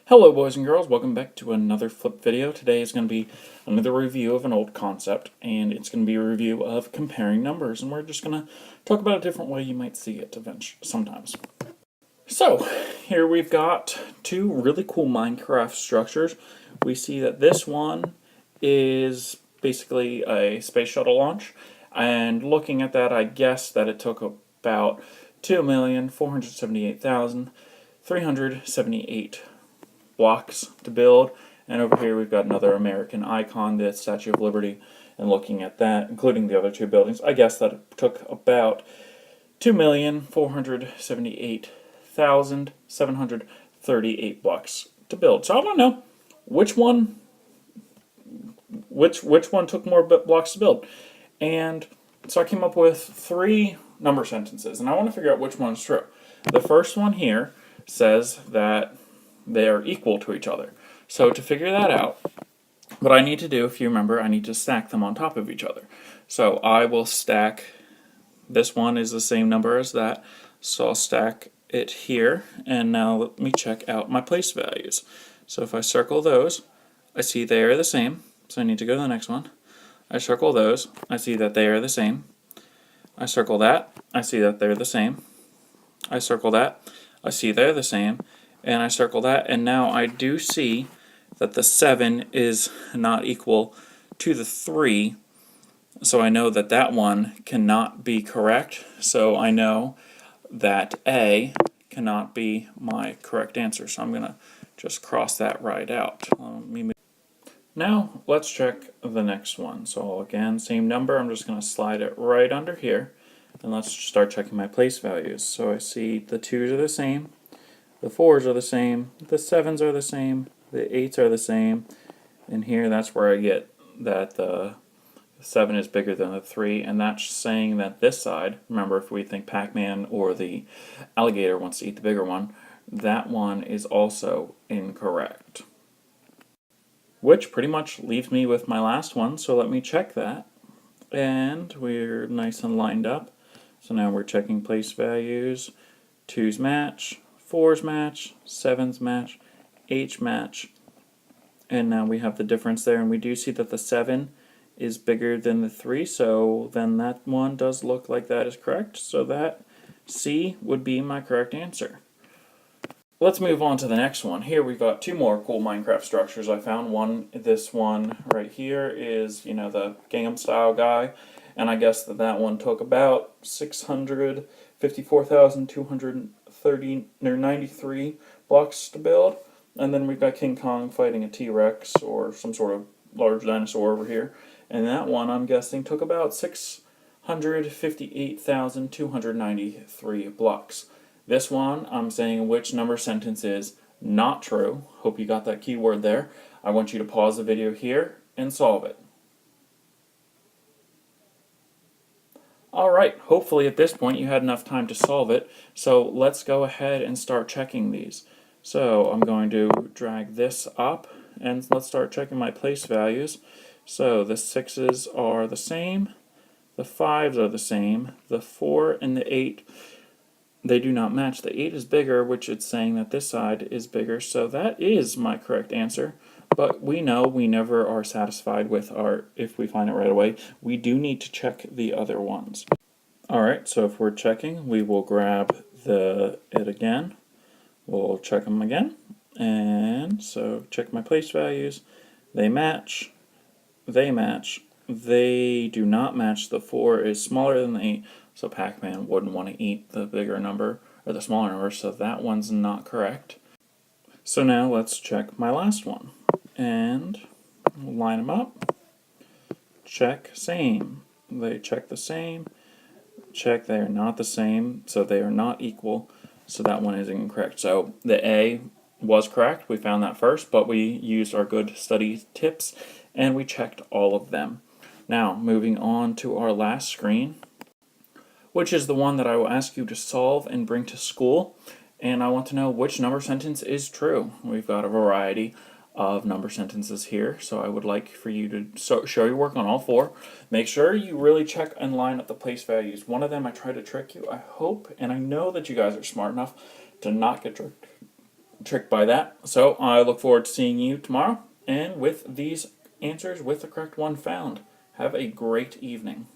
Hello boys and girls, welcome back to another flip video. Today is going to be another review of an old concept, and it's going to be a review of comparing numbers, and we're just going to talk about a different way you might see it sometimes. So, here we've got two really cool Minecraft structures. We see that this one is basically a space shuttle launch, and looking at that, I guess that it took about 2,478,378 blocks to build. And over here we've got another American icon, the Statue of Liberty, and looking at that, including the other two buildings, I guess that it took about 2,478,738 blocks to build. So I don't know which one took more blocks to build. And so I came up with three number sentences, and I want to figure out which one is true. The first one here says that they are equal to each other. So to figure that out, what I need to do, if you remember, I need to stack them on top of each other. So I will stack, this one is the same number as that, so I'll stack it here, and now let me check out my place values. So if I circle those, I see they are the same, so I need to go to the next one. I circle those, I see that they are the same. I circle that, I see that they're the same. I circle that, I see they're the same. And I circle that, and now I do see that the 7 is not equal to the 3, so I know that that one cannot be correct, so I know that A cannot be my correct answer, so I'm going to just cross that right out. Now let's check the next one. So again, same number, I'm just going to slide it right under here, and let's start checking my place values. So I see the 2's are the same, the 4's are the same, the 7's are the same, the 8's are the same, and here that's where I get that the 7 is bigger than the 3, and that's saying that this side, remember if we think Pac-Man or the alligator wants to eat the bigger one, that one is also incorrect. Which pretty much leaves me with my last one, so let me check that. And we're nice and lined up. So now we're checking place values, 2's match, 4's match, 7's match, 8's match, and now we have the difference there, and we do see that the 7 is bigger than the 3, so then that one does look like that is correct, so that C would be my correct answer. Let's move on to the next one. Here we've got two more cool Minecraft structures I found. This one right here is, the Gangnam Style guy, and I guess that one took about 654,293 blocks to build. And then we've got King Kong fighting a T-Rex or some sort of large dinosaur over here. And that one, I'm guessing, took about 658,293 blocks. This one, I'm saying which number sentence is not true. Hope you got that keyword there. I want you to pause the video here and solve it. Alright, hopefully at this point you had enough time to solve it, so let's go ahead and start checking these. So I'm going to drag this up, and let's start checking my place values. So the 6's are the same, the 5's are the same, the 4 and the 8, they do not match. The 8 is bigger, which it's saying that this side is bigger, so that is my correct answer. But we know we never are satisfied with if we find it right away. We do need to check the other ones. Alright, so if we're checking, we will grab it again. We'll check them again. And so check my place values. They match. They match. They do not match. The 4 is smaller than the 8, so Pac-Man wouldn't want to eat the bigger number, or the smaller number, so that one's not correct. So now let's check my last one. And we'll line them up. Check same. They check the same. Check they are not the same, so they are not equal, so that one is incorrect. So the A was correct, we found that first, but we used our good study tips and we checked all of them. Now moving on to our last screen, which is the one that I will ask you to solve and bring to school, and I want to know which number sentence is true. We've got a variety of number sentences here, so I would like for you to show your work on all four. Make sure you really check and line up the place values. One of them I tried to trick you. I hope and I know that you guys are smart enough to not get tricked tricked by that. So I look forward to seeing you tomorrow, and with these answers with the correct one found. Have a great evening.